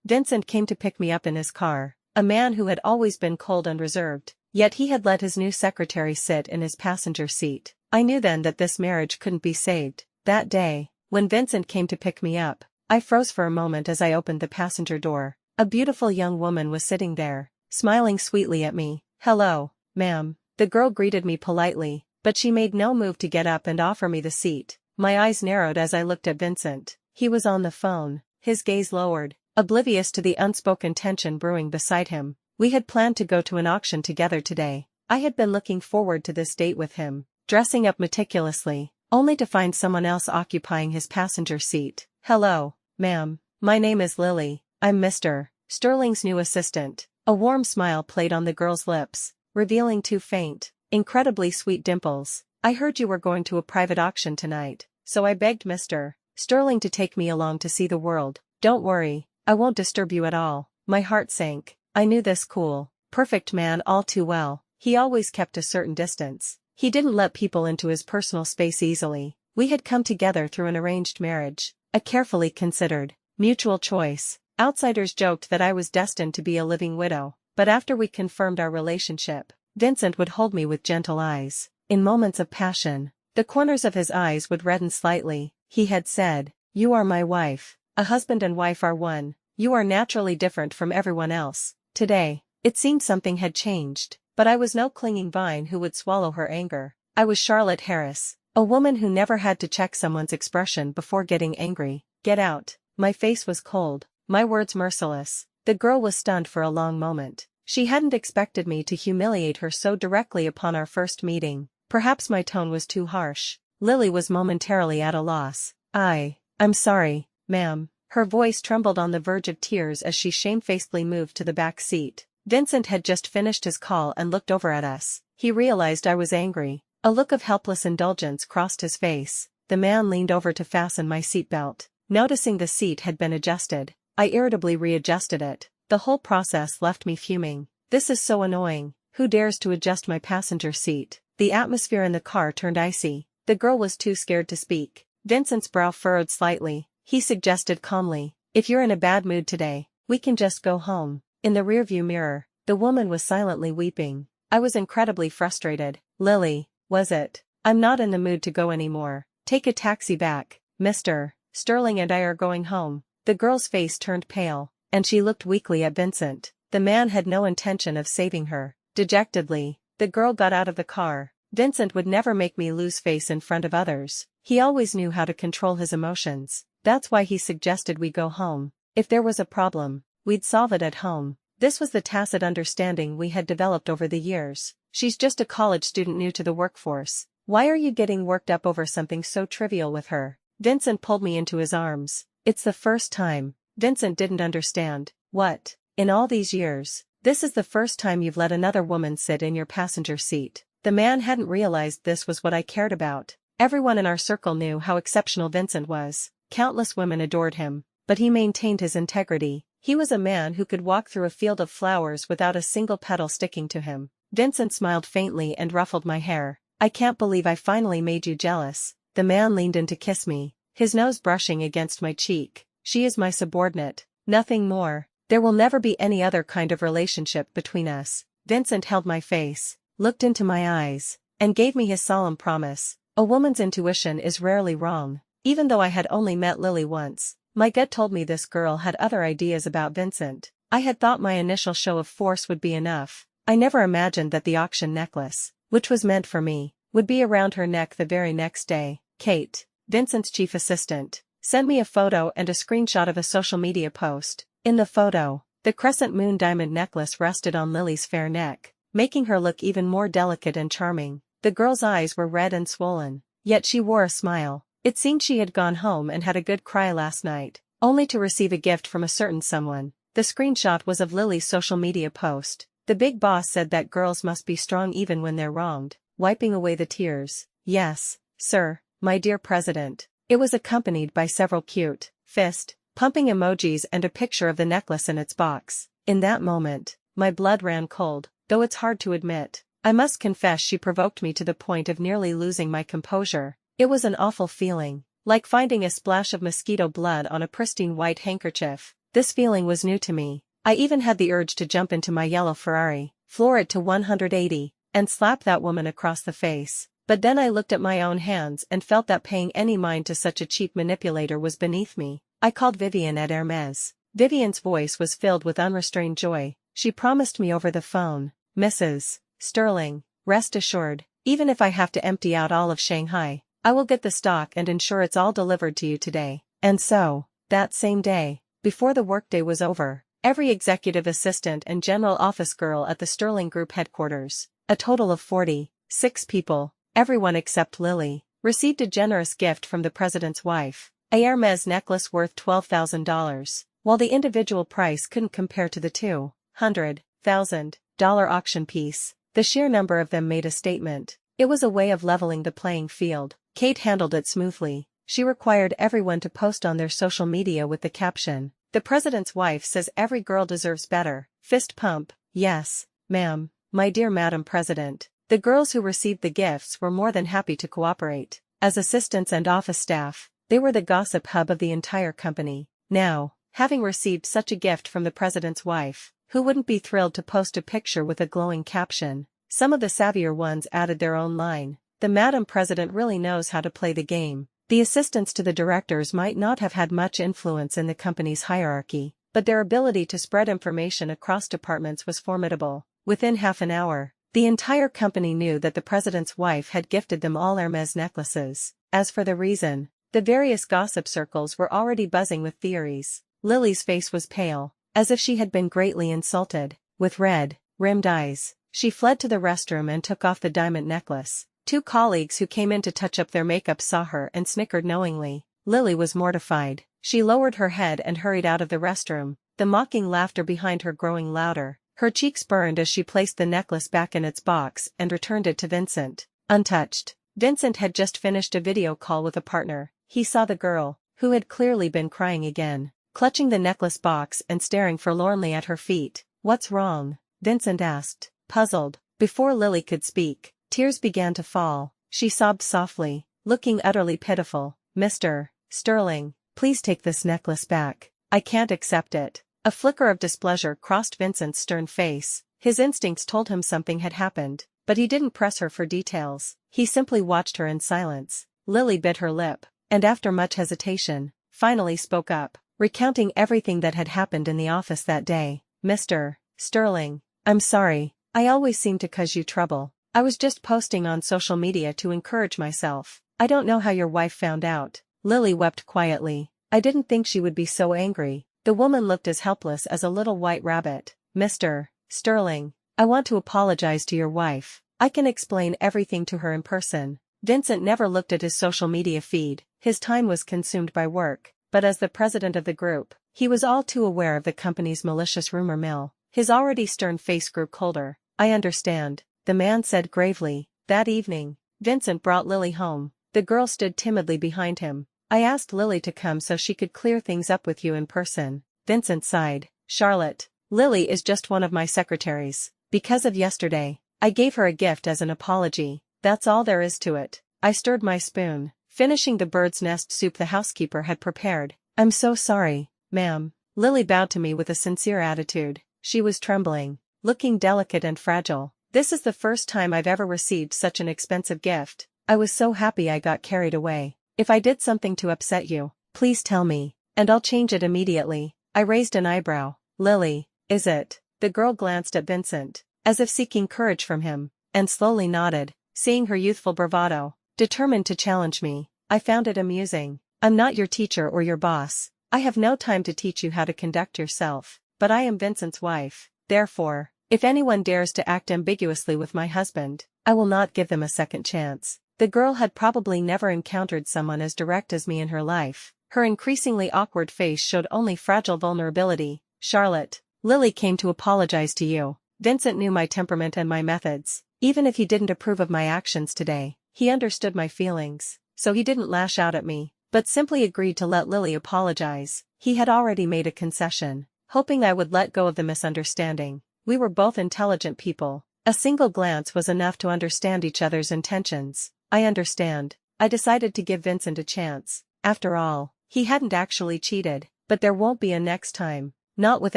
Vincent came to pick me up in his car, a man who had always been cold and reserved, yet he had let his new secretary sit in his passenger seat. I knew then that this marriage couldn't be saved. That day, when Vincent came to pick me up, I froze for a moment as I opened the passenger door. A beautiful young woman was sitting there, smiling sweetly at me. "Hello, ma'am." The girl greeted me politely, but she made no move to get up and offer me the seat. My eyes narrowed as I looked at Vincent. He was on the phone, his gaze lowered, oblivious to the unspoken tension brewing beside him. We had planned to go to an auction together today. I had been looking forward to this date with him, dressing up meticulously, only to find someone else occupying his passenger seat. "Hello, ma'am. My name is Lily. I'm Mr. Sterling's new assistant." A warm smile played on the girl's lips, revealing two faint, incredibly sweet dimples. "I heard you were going to a private auction tonight, so I begged Mr. Sterling to take me along to see the world." "Don't worry, I won't disturb you at all." My heart sank. I knew this cool, perfect man all too well. He always kept a certain distance. He didn't let people into his personal space easily. We had come together through an arranged marriage, a carefully considered, mutual choice. Outsiders joked that I was destined to be a living widow, but after we confirmed our relationship, Vincent would hold me with gentle eyes. In moments of passion, the corners of his eyes would redden slightly. He had said, "You are my wife. A husband and wife are one. You are naturally different from everyone else." Today, it seemed something had changed, but I was no clinging vine who would swallow her anger. I was Charlotte Harris, a woman who never had to check someone's expression before getting angry. "Get out." My face was cold, my words merciless. The girl was stunned for a long moment. She hadn't expected me to humiliate her so directly upon our first meeting. Perhaps my tone was too harsh. Lily was momentarily at a loss. I'm sorry, ma'am." Her voice trembled on the verge of tears as she shamefacedly moved to the back seat. Vincent had just finished his call and looked over at us. He realized I was angry. A look of helpless indulgence crossed his face. The man leaned over to fasten my seatbelt. Noticing the seat had been adjusted, I irritably readjusted it. The whole process left me fuming. This is so annoying. Who dares to adjust my passenger seat? The atmosphere in the car turned icy. The girl was too scared to speak. Vincent's brow furrowed slightly. He suggested calmly, "If you're in a bad mood today, we can just go home." In the rearview mirror, the woman was silently weeping. I was incredibly frustrated. "Lily, was it? I'm not in the mood to go anymore. Take a taxi back. Mr. Sterling and I are going home." The girl's face turned pale, and she looked weakly at Vincent. The man had no intention of saving her. Dejectedly, the girl got out of the car. Vincent would never make me lose face in front of others. He always knew how to control his emotions. That's why he suggested we go home. If there was a problem, we'd solve it at home. This was the tacit understanding we had developed over the years. "She's just a college student new to the workforce. Why are you getting worked up over something so trivial with her?" Vincent pulled me into his arms. "It's the first time." Vincent didn't understand. "What? In all these years, this is the first time you've let another woman sit in your passenger seat?" The man hadn't realized this was what I cared about. Everyone in our circle knew how exceptional Vincent was. Countless women adored him, but he maintained his integrity. He was a man who could walk through a field of flowers without a single petal sticking to him. Vincent smiled faintly and ruffled my hair. "I can't believe I finally made you jealous." The man leaned in to kiss me, his nose brushing against my cheek. "She is my subordinate, nothing more. There will never be any other kind of relationship between us." Vincent held my face, looked into my eyes, and gave me his solemn promise. A woman's intuition is rarely wrong. Even though I had only met Lily once, my gut told me this girl had other ideas about Vincent. I had thought my initial show of force would be enough. I never imagined that the auction necklace, which was meant for me, would be around her neck the very next day. Kate, Vincent's chief assistant, sent me a photo and a screenshot of a social media post. In the photo, the crescent moon diamond necklace rested on Lily's fair neck, making her look even more delicate and charming. The girl's eyes were red and swollen, yet she wore a smile. It seemed she had gone home and had a good cry last night, only to receive a gift from a certain someone. The screenshot was of Lily's social media post. "The big boss said that girls must be strong even when they're wronged," wiping away the tears. "Yes, sir, my dear president." It was accompanied by several cute, fist-pumping emojis and a picture of the necklace in its box. In that moment, my blood ran cold, though it's hard to admit. I must confess she provoked me to the point of nearly losing my composure. It was an awful feeling, like finding a splash of mosquito blood on a pristine white handkerchief. This feeling was new to me. I even had the urge to jump into my yellow Ferrari, floor it to 180, and slap that woman across the face. But then I looked at my own hands and felt that paying any mind to such a cheap manipulator was beneath me. I called Vivian at Hermes. Vivian's voice was filled with unrestrained joy. She promised me over the phone, "Mrs. Sterling, rest assured, even if I have to empty out all of Shanghai, I will get the stock and ensure it's all delivered to you today." And so, that same day, before the workday was over, every executive assistant and general office girl at the Sterling Group headquarters, a total of 46 people, everyone except Lily, received a generous gift from the president's wife, a Hermes necklace worth $12,000, while the individual price couldn't compare to the $200,000 auction piece. The sheer number of them made a statement. It was a way of leveling the playing field. Kate handled it smoothly. She required everyone to post on their social media with the caption, "The president's wife says every girl deserves better." Fist pump. Yes, ma'am, my dear Madam President. The girls who received the gifts were more than happy to cooperate. As assistants and office staff, they were the gossip hub of the entire company. Now, having received such a gift from the president's wife, who wouldn't be thrilled to post a picture with a glowing caption? Some of the savvier ones added their own line. "The Madam President really knows how to play the game." The assistants to the directors might not have had much influence in the company's hierarchy, but their ability to spread information across departments was formidable. Within half an hour, the entire company knew that the president's wife had gifted them all Hermes necklaces. As for the reason, the various gossip circles were already buzzing with theories. Lily's face was pale, as if she had been greatly insulted. With red-rimmed eyes, she fled to the restroom and took off the diamond necklace. Two colleagues who came in to touch up their makeup saw her and snickered knowingly. Lily was mortified. She lowered her head and hurried out of the restroom, the mocking laughter behind her growing louder. Her cheeks burned as she placed the necklace back in its box and returned it to Vincent, untouched. Vincent had just finished a video call with a partner. He saw the girl, who had clearly been crying again, clutching the necklace box and staring forlornly at her feet. "What's wrong?" Vincent asked, puzzled. Before Lily could speak, tears began to fall. She sobbed softly, looking utterly pitiful. "Mr. Sterling, please take this necklace back. I can't accept it." A flicker of displeasure crossed Vincent's stern face. His instincts told him something had happened, but he didn't press her for details. He simply watched her in silence. Lily bit her lip, and after much hesitation, finally spoke up, recounting everything that had happened in the office that day. "Mr. Sterling, I'm sorry, I always seem to cause you trouble. I was just posting on social media to encourage myself. I don't know how your wife found out." Lily wept quietly. "I didn't think she would be so angry." The woman looked as helpless as a little white rabbit. "Mr. Sterling, I want to apologize to your wife. I can explain everything to her in person." Vincent never looked at his social media feed. His time was consumed by work, but as the president of the group, he was all too aware of the company's malicious rumor mill. His already stern face grew colder. "I understand," the man said gravely. That evening, Vincent brought Lily home. The girl stood timidly behind him. "I asked Lily to come so she could clear things up with you in person." Vincent sighed. "Charlotte, Lily is just one of my secretaries. Because of yesterday, I gave her a gift as an apology. That's all there is to it." I stirred my spoon, finishing the bird's nest soup the housekeeper had prepared. "I'm so sorry, ma'am." Lily bowed to me with a sincere attitude. She was trembling, looking delicate and fragile. "This is the first time I've ever received such an expensive gift. I was so happy I got carried away. If I did something to upset you, please tell me, and I'll change it immediately." I raised an eyebrow. "Lily, is it?" The girl glanced at Vincent, as if seeking courage from him, and slowly nodded, seeing her youthful bravado, determined to challenge me. I found it amusing. "I'm not your teacher or your boss. I have no time to teach you how to conduct yourself, but I am Vincent's wife. Therefore, if anyone dares to act ambiguously with my husband, I will not give them a second chance." The girl had probably never encountered someone as direct as me in her life. Her increasingly awkward face showed only fragile vulnerability. "Charlotte, Lily came to apologize to you." Vincent knew my temperament and my methods. Even if he didn't approve of my actions today, he understood my feelings, so he didn't lash out at me, but simply agreed to let Lily apologize. He had already made a concession, hoping I would let go of the misunderstanding. We were both intelligent people. A single glance was enough to understand each other's intentions. "I understand." I decided to give Vincent a chance. After all, he hadn't actually cheated. But there won't be a next time. Not with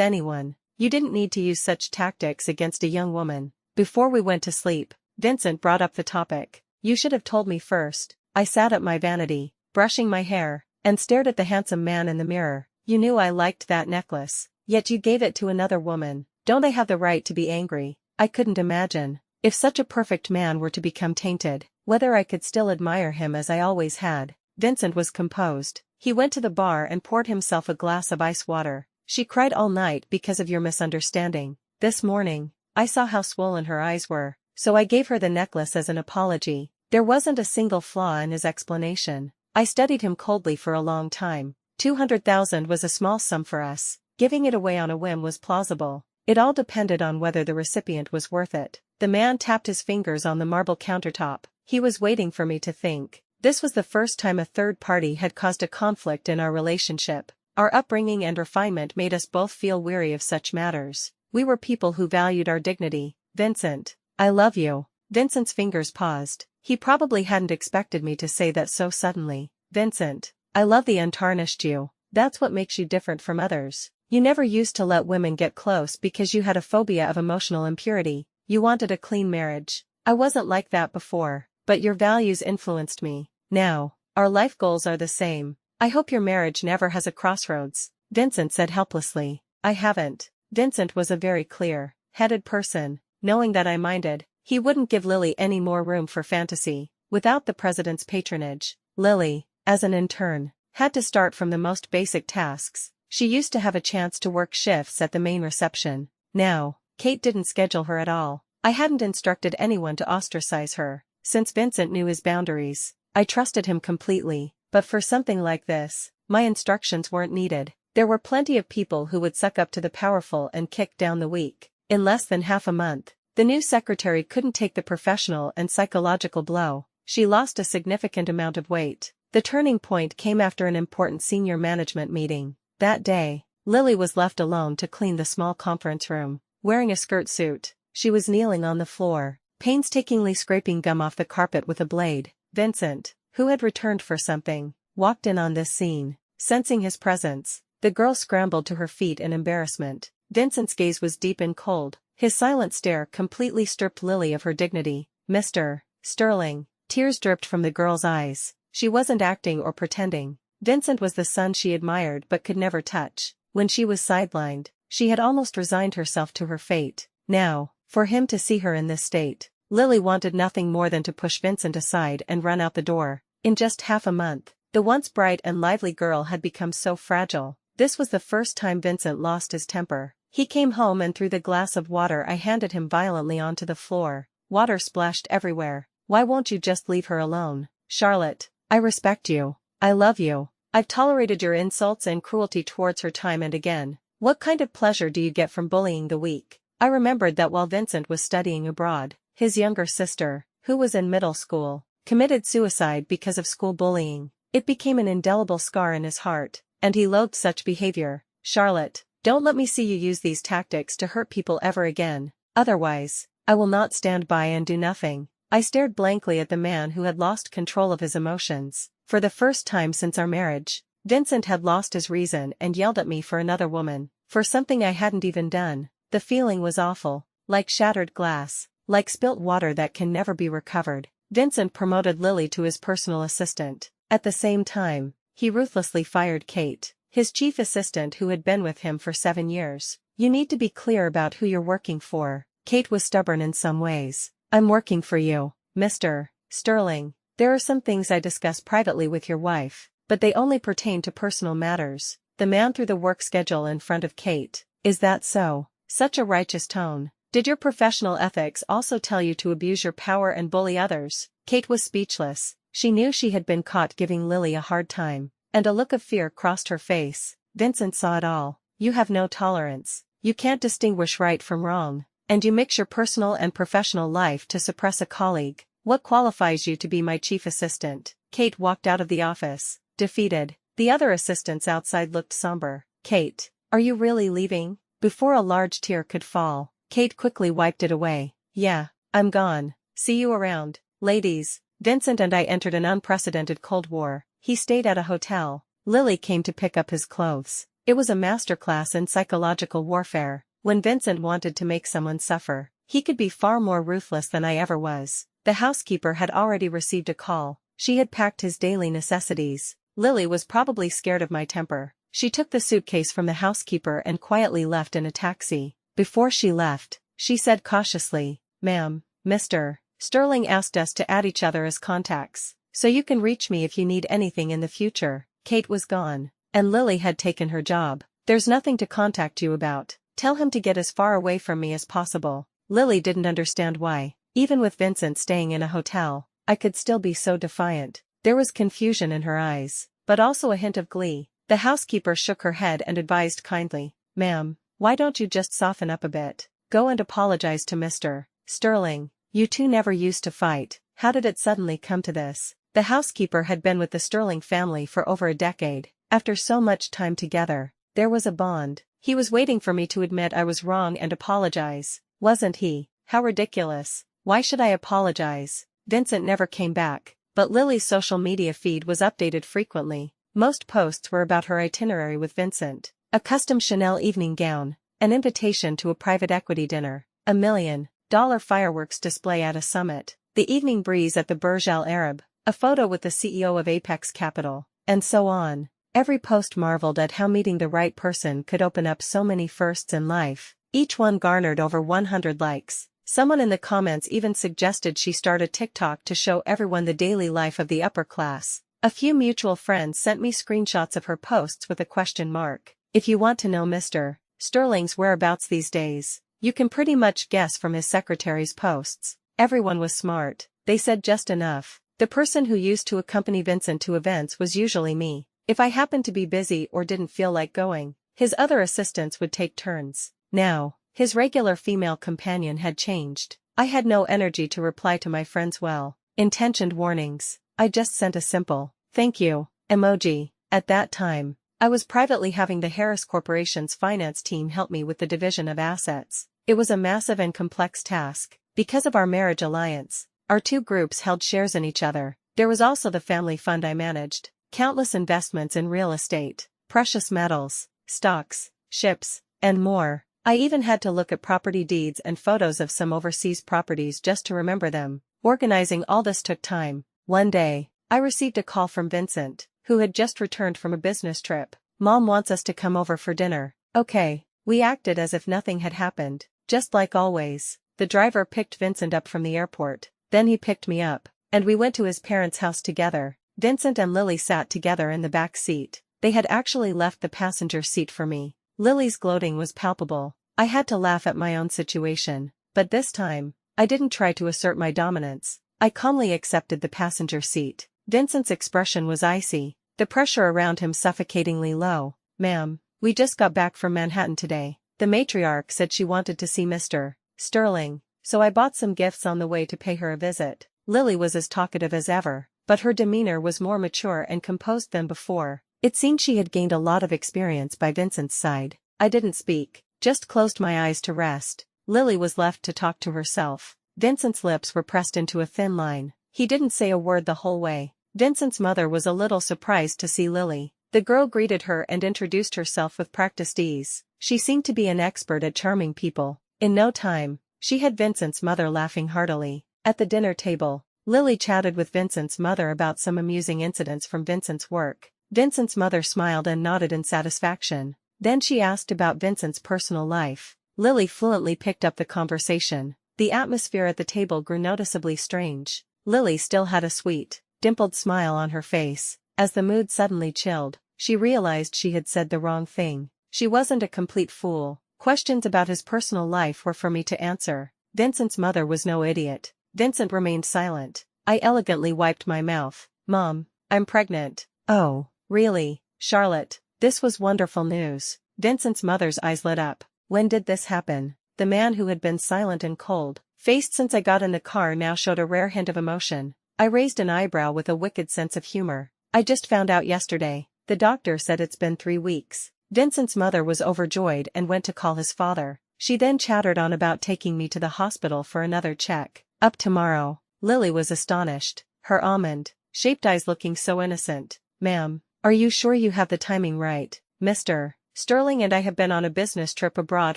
anyone. You didn't need to use such tactics against a young woman. Before we went to sleep, Vincent brought up the topic. You should have told me first. I sat at my vanity, brushing my hair, and stared at the handsome man in the mirror. You knew I liked that necklace, yet you gave it to another woman. Don't I have the right to be angry? I couldn't imagine, if such a perfect man were to become tainted, whether I could still admire him as I always had. Vincent was composed. He went to the bar and poured himself a glass of ice water. She cried all night because of your misunderstanding. This morning, I saw how swollen her eyes were, so I gave her the necklace as an apology. There wasn't a single flaw in his explanation. I studied him coldly for a long time. 200,000 was a small sum for us. Giving it away on a whim was plausible. It all depended on whether the recipient was worth it. The man tapped his fingers on the marble countertop. He was waiting for me to think. This was the first time a third party had caused a conflict in our relationship. Our upbringing and refinement made us both feel weary of such matters. We were people who valued our dignity. Vincent, I love you. Vincent's fingers paused. He probably hadn't expected me to say that so suddenly. Vincent, I love the untarnished you. That's what makes you different from others. You never used to let women get close because you had a phobia of emotional impurity. You wanted a clean marriage. I wasn't like that before, but your values influenced me. Now, our life goals are the same. I hope your marriage never has a crossroads, Vincent said helplessly. I haven't. Vincent was a very clear-headed person. Knowing that I minded, he wouldn't give Lily any more room for fantasy. Without the president's patronage, Lily, as an intern, had to start from the most basic tasks. She used to have a chance to work shifts at the main reception. Now, Kate didn't schedule her at all. I hadn't instructed anyone to ostracize her. Since Vincent knew his boundaries, I trusted him completely. But for something like this, my instructions weren't needed. There were plenty of people who would suck up to the powerful and kick down the weak. In less than half a month, the new secretary couldn't take the professional and psychological blow. She lost a significant amount of weight. The turning point came after an important senior management meeting. That day, Lily was left alone to clean the small conference room. Wearing a skirt suit, she was kneeling on the floor, painstakingly scraping gum off the carpet with a blade. Vincent, who had returned for something, walked in on this scene. Sensing his presence, the girl scrambled to her feet in embarrassment. Vincent's gaze was deep and cold. His silent stare completely stripped Lily of her dignity. Mr. Sterling. Tears dripped from the girl's eyes. She wasn't acting or pretending. Vincent was the son she admired but could never touch. When she was sidelined, she had almost resigned herself to her fate. Now, for him to see her in this state, Lily wanted nothing more than to push Vincent aside and run out the door. In just half a month, the once bright and lively girl had become so fragile. This was the first time Vincent lost his temper. He came home and threw the glass of water I handed him violently onto the floor. Water splashed everywhere. Why won't you just leave her alone? Charlotte, I respect you. I love you. I've tolerated your insults and cruelty towards her time and again. What kind of pleasure do you get from bullying the weak? I remembered that while Vincent was studying abroad, his younger sister, who was in middle school, committed suicide because of school bullying. It became an indelible scar in his heart, and he loathed such behavior. Charlotte, don't let me see you use these tactics to hurt people ever again. Otherwise, I will not stand by and do nothing. I stared blankly at the man who had lost control of his emotions. For the first time since our marriage, Vincent had lost his reason and yelled at me for another woman, for something I hadn't even done. The feeling was awful, like shattered glass, like spilt water that can never be recovered. Vincent promoted Lily to his personal assistant. At the same time, he ruthlessly fired Kate, his chief assistant who had been with him for 7 years. You need to be clear about who you're working for. Kate was stubborn in some ways. I'm working for you, Mr. Sterling. There are some things I discuss privately with your wife, but they only pertain to personal matters. The man threw the work schedule in front of Kate. Is that so? Such a righteous tone. Did your professional ethics also tell you to abuse your power and bully others? Kate was speechless. She knew she had been caught giving Lily a hard time, and a look of fear crossed her face. Vincent saw it all. You have no tolerance. You can't distinguish right from wrong, and you mix your personal and professional life to suppress a colleague. What qualifies you to be my chief assistant? Kate walked out of the office, defeated. The other assistants outside looked somber. Kate, are you really leaving? Before a large tear could fall, Kate quickly wiped it away. Yeah, I'm gone. See you around. Ladies, Vincent and I entered an unprecedented Cold War. He stayed at a hotel. Lily came to pick up his clothes. It was a masterclass in psychological warfare. When Vincent wanted to make someone suffer, he could be far more ruthless than I ever was. The housekeeper had already received a call. She had packed his daily necessities. Lily was probably scared of my temper. She took the suitcase from the housekeeper and quietly left in a taxi. Before she left, she said cautiously, "Ma'am, Mr. Sterling asked us to add each other as contacts, so you can reach me if you need anything in the future." Kate was gone, and Lily had taken her job. "There's nothing to contact you about. Tell him to get as far away from me as possible." Lily didn't understand why, even with Vincent staying in a hotel, I could still be so defiant. There was confusion in her eyes, but also a hint of glee. The housekeeper shook her head and advised kindly, "Ma'am, why don't you just soften up a bit? Go and apologize to Mr. Sterling. You two never used to fight. How did it suddenly come to this?" The housekeeper had been with the Sterling family for over a decade. After so much time together, there was a bond. He was waiting for me to admit I was wrong and apologize, wasn't he? How ridiculous. Why should I apologize? Vincent never came back, but Lily's social media feed was updated frequently. Most posts were about her itinerary with Vincent. A custom Chanel evening gown, an invitation to a private equity dinner, $1 million fireworks display at a summit, the evening breeze at the Burj Al Arab, a photo with the CEO of Apex Capital, and so on. Every post marveled at how meeting the right person could open up so many firsts in life. Each one garnered over 100 likes. Someone in the comments even suggested she start a TikTok to show everyone the daily life of the upper class. A few mutual friends sent me screenshots of her posts with a question mark. If you want to know Mr. Sterling's whereabouts these days, you can pretty much guess from his secretary's posts. Everyone was smart. They said just enough. The person who used to accompany Vincent to events was usually me. If I happened to be busy or didn't feel like going, his other assistants would take turns. Now, his regular female companion had changed. I had no energy to reply to my friends' well-intentioned warnings. I just sent a simple, "thank you," emoji. At that time, I was privately having the Harris Corporation's finance team help me with the division of assets. It was a massive and complex task. Because of our marriage alliance, our two groups held shares in each other. There was also the family fund I managed, countless investments in real estate, precious metals, stocks, ships, and more. I even had to look at property deeds and photos of some overseas properties just to remember them. Organizing all this took time. One day, I received a call from Vincent, who had just returned from a business trip. "Mom wants us to come over for dinner." Okay. We acted as if nothing had happened, just like always. The driver picked Vincent up from the airport, then he picked me up, and we went to his parents' house together. Vincent and Lily sat together in the back seat. They had actually left the passenger seat for me. Lily's gloating was palpable. I had to laugh at my own situation, but this time, I didn't try to assert my dominance. I calmly accepted the passenger seat. Vincent's expression was icy, the pressure around him suffocatingly low. "Ma'am, we just got back from Manhattan today. The matriarch said she wanted to see Mr. Sterling, so I bought some gifts on the way to pay her a visit." Lily was as talkative as ever, but her demeanor was more mature and composed than before. It seemed she had gained a lot of experience by Vincent's side. I didn't speak, just closed my eyes to rest. Lily was left to talk to herself. Vincent's lips were pressed into a thin line. He didn't say a word the whole way. Vincent's mother was a little surprised to see Lily. The girl greeted her and introduced herself with practiced ease. She seemed to be an expert at charming people. In no time, she had Vincent's mother laughing heartily. At the dinner table, Lily chatted with Vincent's mother about some amusing incidents from Vincent's work. Vincent's mother smiled and nodded in satisfaction. Then she asked about Vincent's personal life. Lily fluently picked up the conversation. The atmosphere at the table grew noticeably strange. Lily still had a sweet, dimpled smile on her face. As the mood suddenly chilled, she realized she had said the wrong thing. She wasn't a complete fool. Questions about his personal life were for me to answer. Vincent's mother was no idiot. Vincent remained silent. I elegantly wiped my mouth. "Mom, I'm pregnant." "Oh, really, Charlotte?" This was wonderful news. Vincent's mother's eyes lit up. "When did this happen?" The man who had been silent and cold-faced since I got in the car now showed a rare hint of emotion. I raised an eyebrow with a wicked sense of humor. "I just found out yesterday. The doctor said it's been 3 weeks." Vincent's mother was overjoyed and went to call his father. She then chattered on about taking me to the hospital for another check. "Up tomorrow." Lily was astonished, her almond-shaped eyes looking so innocent. "Ma'am, are you sure you have the timing right? Mr. Sterling and I have been on a business trip abroad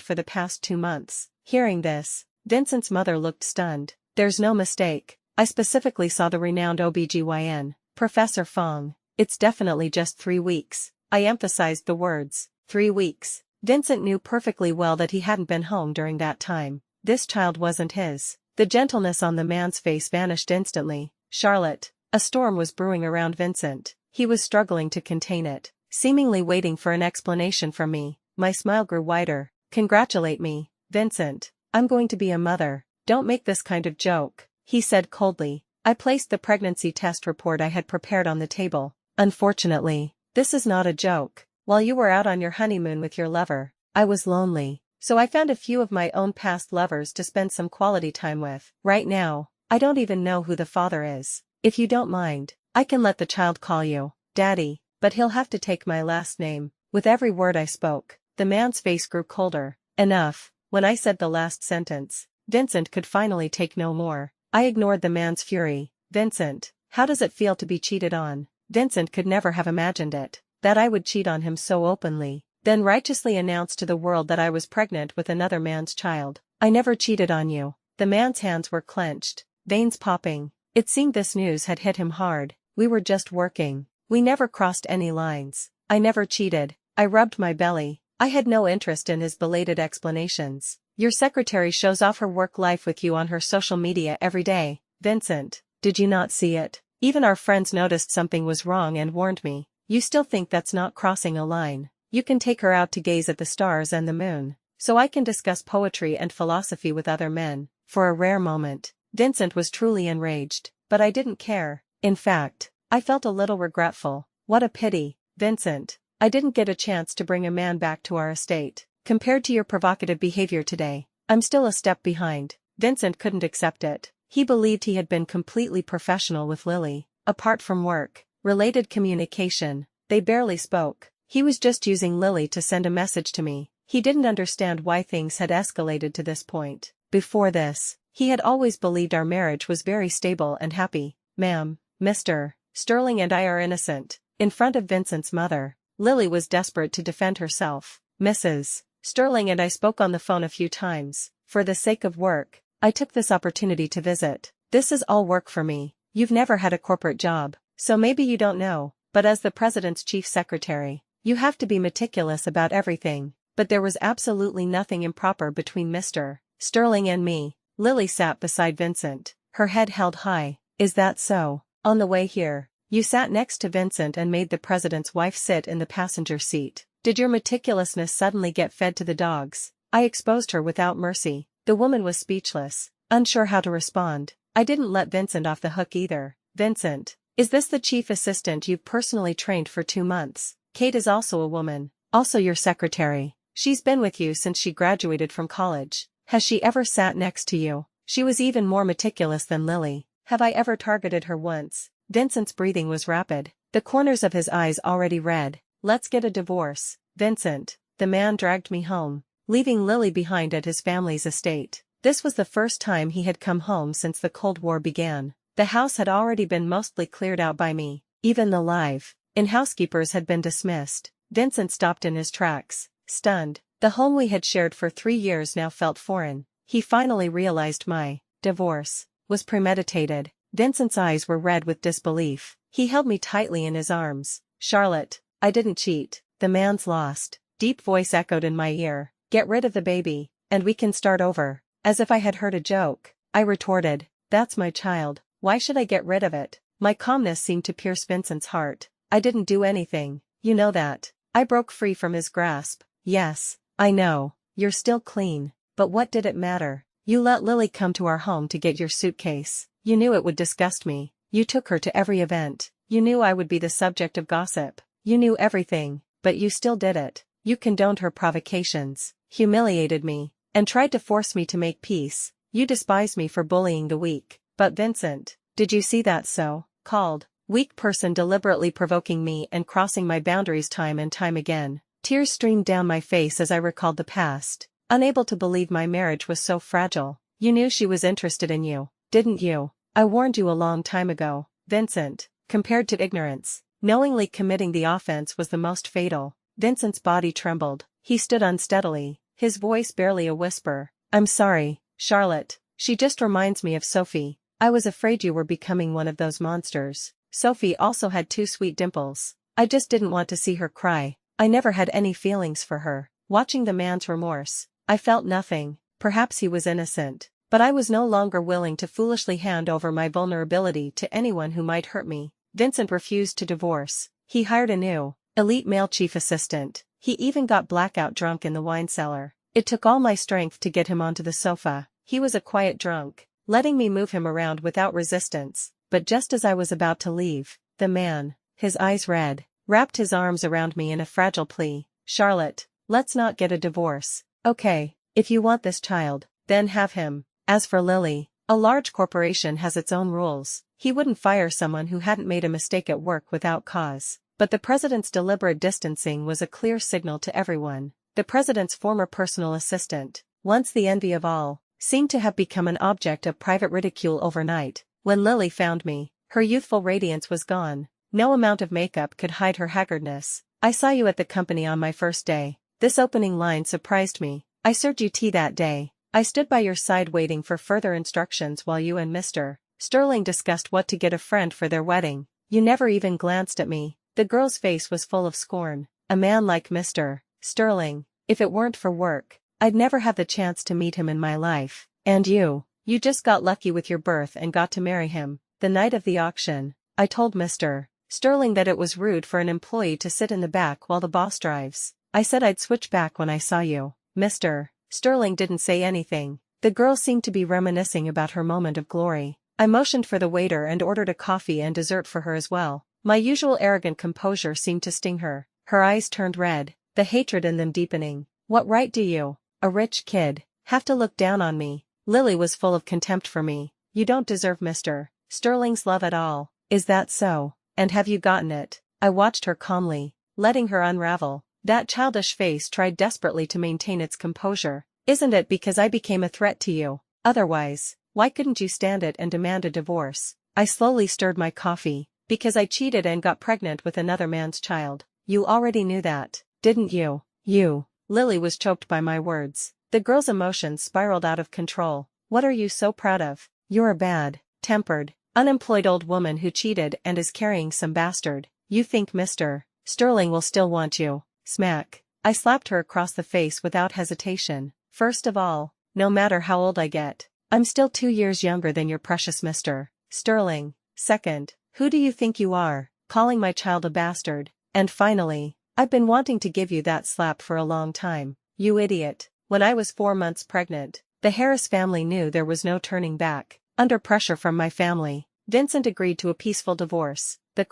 for the past 2 months. Hearing this, Vincent's mother looked stunned. There's no mistake. I specifically saw the renowned OBGYN, Professor Fong. It's definitely just 3 weeks. I emphasized the words, 3 weeks. Vincent knew perfectly well that he hadn't been home during that time. This child wasn't his. The gentleness on the man's face vanished instantly. Charlotte. A storm was brewing around Vincent. He was struggling to contain it, seemingly waiting for an explanation from me. My smile grew wider. Congratulate me, Vincent. I'm going to be a mother. Don't make this kind of joke, he said coldly. I placed the pregnancy test report I had prepared on the table. Unfortunately, this is not a joke. While you were out on your honeymoon with your lover, I was lonely, so I found a few of my own past lovers to spend some quality time with. Right now, I don't even know who the father is. If you don't mind, I can let the child call you Daddy, but he'll have to take my last name. With every word I spoke, the man's face grew colder. Enough. When I said the last sentence, Vincent could finally take no more. I ignored the man's fury. Vincent, how does it feel to be cheated on? Vincent could never have imagined it, that I would cheat on him so openly, then righteously announce to the world that I was pregnant with another man's child. I never cheated on you. The man's hands were clenched, veins popping. It seemed this news had hit him hard. We were just working. We never crossed any lines. I never cheated. I rubbed my belly. I had no interest in his belated explanations. Your secretary shows off her work life with you on her social media every day. Vincent, did you not see it? Even our friends noticed something was wrong and warned me. You still think that's not crossing a line? You can take her out to gaze at the stars and the moon, so I can discuss poetry and philosophy with other men. For a rare moment, Vincent was truly enraged, but I didn't care. In fact, I felt a little regretful. What a pity, Vincent. I didn't get a chance to bring a man back to our estate. Compared to your provocative behavior today, I'm still a step behind. Vincent couldn't accept it. He believed he had been completely professional with Lily. Apart from work, related communication, they barely spoke. He was just using Lily to send a message to me. He didn't understand why things had escalated to this point. Before this, he had always believed our marriage was very stable and happy. Ma'am, Mr. Sterling and I are innocent. In front of Vincent's mother, Lily was desperate to defend herself. Mrs. Sterling and I spoke on the phone a few times. For the sake of work, I took this opportunity to visit. This is all work for me. You've never had a corporate job, so maybe you don't know, but as the president's chief secretary, you have to be meticulous about everything. But there was absolutely nothing improper between Mr. Sterling and me. Lily sat beside Vincent, her head held high. Is that so? On the way here, you sat next to Vincent and made the president's wife sit in the passenger seat. Did your meticulousness suddenly get fed to the dogs? I exposed her without mercy. The woman was speechless, unsure how to respond. I didn't let Vincent off the hook either. Vincent, is this the chief assistant you've personally trained for 2 months? Kate is also a woman, also your secretary. She's been with you since she graduated from college. Has she ever sat next to you? She was even more meticulous than Lily. Have I ever targeted her once? Vincent's breathing was rapid, the corners of his eyes already red. Let's get a divorce, Vincent. The man dragged me home, leaving Lily behind at his family's estate. This was the first time he had come home since the Cold War began. The house had already been mostly cleared out by me. Even the live-in housekeepers had been dismissed. Vincent stopped in his tracks, stunned. The home we had shared for 3 years now felt foreign. He finally realized my divorce was premeditated. Vincent's eyes were red with disbelief. He held me tightly in his arms. Charlotte, I didn't cheat. The man's lost, deep voice echoed in my ear. Get rid of the baby, and we can start over. As if I had heard a joke, I retorted, that's my child. Why should I get rid of it? My calmness seemed to pierce Vincent's heart. I didn't do anything, you know that. I broke free from his grasp. Yes, I know. You're still clean. But what did it matter? You let Lily come to our home to get your suitcase. You knew it would disgust me. You took her to every event. You knew I would be the subject of gossip. You knew everything, but you still did it. You condoned her provocations, humiliated me, and tried to force me to make peace. You despise me for bullying the weak. But Vincent, did you see that so-called weak person deliberately provoking me and crossing my boundaries time and time again? Tears streamed down my face as I recalled the past, unable to believe my marriage was so fragile. You knew she was interested in you, didn't you? I warned you a long time ago, Vincent. Compared to ignorance, knowingly committing the offense was the most fatal. Vincent's body trembled. He stood unsteadily, his voice barely a whisper. I'm sorry, Charlotte. She just reminds me of Sophie. I was afraid you were becoming one of those monsters. Sophie also had two sweet dimples. I just didn't want to see her cry. I never had any feelings for her. Watching the man's remorse, I felt nothing. Perhaps he was innocent. But I was no longer willing to foolishly hand over my vulnerability to anyone who might hurt me. Vincent refused to divorce. He hired a new, elite male chief assistant. He even got blackout drunk in the wine cellar. It took all my strength to get him onto the sofa. He was a quiet drunk, letting me move him around without resistance. But just as I was about to leave, the man, his eyes red, wrapped his arms around me in a fragile plea. Charlotte, let's not get a divorce. Okay, if you want this child, then have him. As for Lily, a large corporation has its own rules. He wouldn't fire someone who hadn't made a mistake at work without cause. But the president's deliberate distancing was a clear signal to everyone. The president's former personal assistant, once the envy of all, seemed to have become an object of private ridicule overnight. When Lily found me, her youthful radiance was gone. No amount of makeup could hide her haggardness. I saw you at the company on my first day. This opening line surprised me. I served you tea that day. I stood by your side waiting for further instructions while you and Mr. Sterling discussed what to get a friend for their wedding. You never even glanced at me. The girl's face was full of scorn. A man like Mr. Sterling, if it weren't for work, I'd never have the chance to meet him in my life. And you just got lucky with your birth and got to marry him. The night of the auction, I told Mr. Sterling that it was rude for an employee to sit in the back while the boss drives. I said I'd switch back when I saw you. Mr. Sterling didn't say anything. The girl seemed to be reminiscing about her moment of glory. I motioned for the waiter and ordered a coffee and dessert for her as well. My usual arrogant composure seemed to sting her. Her eyes turned red, the hatred in them deepening. What right do you, a rich kid, have to look down on me? Lily was full of contempt for me. You don't deserve Mr. Sterling's love at all. Is that so? And have you gotten it? I watched her calmly, letting her unravel. That childish face tried desperately to maintain its composure. Isn't it because I became a threat to you? Otherwise, why couldn't you stand it and demand a divorce? I slowly stirred my coffee. Because I cheated and got pregnant with another man's child. You already knew that, didn't you? You. Lily was choked by my words. The girl's emotions spiraled out of control. What are you so proud of? You're a bad-tempered, unemployed old woman who cheated and is carrying some bastard. You think Mr. Sterling will still want you. Smack. I slapped her across the face without hesitation. First of all, no matter how old I get, I'm still 2 years younger than your precious Mr. Sterling. Second, who do you think you are, calling my child a bastard? And finally, I've been wanting to give you that slap for a long time. You idiot. When I was 4 months pregnant, the Harris family knew there was no turning back. Under pressure from my family, Vincent agreed to a peaceful divorce. The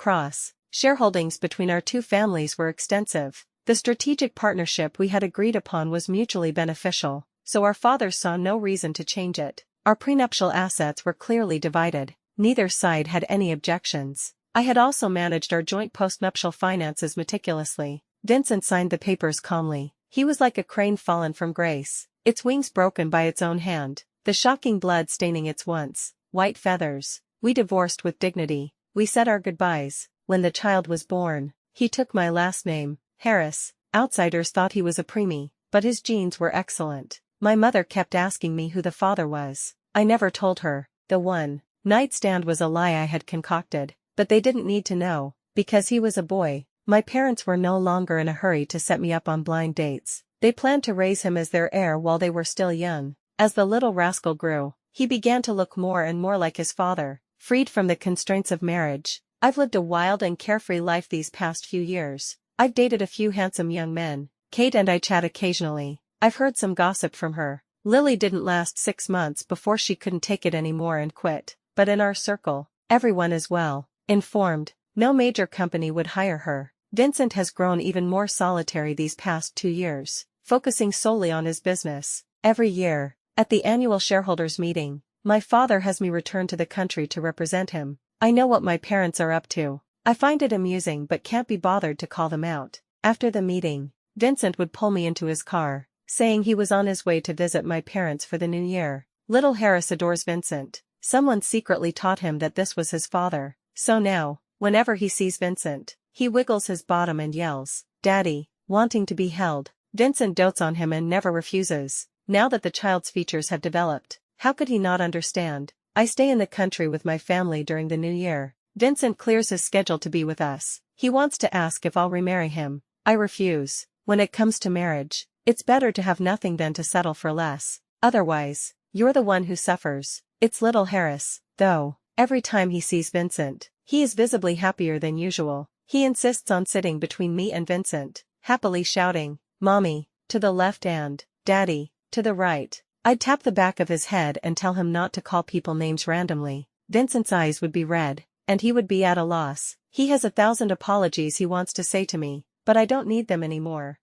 shareholdings between our two families were extensive. The strategic partnership we had agreed upon was mutually beneficial, so our fathers saw no reason to change it. Our prenuptial assets were clearly divided. Neither side had any objections. I had also managed our joint postnuptial finances meticulously. Vincent signed the papers calmly. He was like a crane fallen from grace, its wings broken by its own hand, the shocking blood staining its once white feathers. We divorced with dignity. We said our goodbyes. When the child was born, he took my last name, Harris. Outsiders thought he was a preemie, but his genes were excellent. My mother kept asking me who the father was. I never told her. The one night stand was a lie I had concocted, but they didn't need to know, because he was a boy. My parents were no longer in a hurry to set me up on blind dates. They planned to raise him as their heir while they were still young. As the little rascal grew, he began to look more and more like his father, freed from the constraints of marriage. I've lived a wild and carefree life these past few years. I've dated a few handsome young men. Kate and I chat occasionally. I've heard some gossip from her. Lily didn't last 6 months before she couldn't take it anymore and quit. But in our circle, everyone is well informed. No major company would hire her. Vincent has grown even more solitary these past 2 years, focusing solely on his business. Every year, at the annual shareholders meeting, my father has me return to the country to represent him. I know what my parents are up to. I find it amusing but can't be bothered to call them out. After the meeting, Vincent would pull me into his car, saying he was on his way to visit my parents for the new year. Little Harris adores Vincent. Someone secretly taught him that this was his father. So now, whenever he sees Vincent, he wiggles his bottom and yells, "Daddy." wanting to be held. Vincent dotes on him and never refuses. Now that the child's features have developed, how could he not understand? I stay in the country with my family during the new year. Vincent clears his schedule to be with us. He wants to ask if I'll remarry him. I refuse. When it comes to marriage, it's better to have nothing than to settle for less. Otherwise, you're the one who suffers. It's little Harris, though. Every time he sees Vincent, he is visibly happier than usual. He insists on sitting between me and Vincent, happily shouting, "Mommy," to the left and "Daddy," to the right. I'd tap the back of his head and tell him not to call people names randomly. Vincent's eyes would be red, and he would be at a loss. He has 1,000 apologies he wants to say to me, but I don't need them anymore.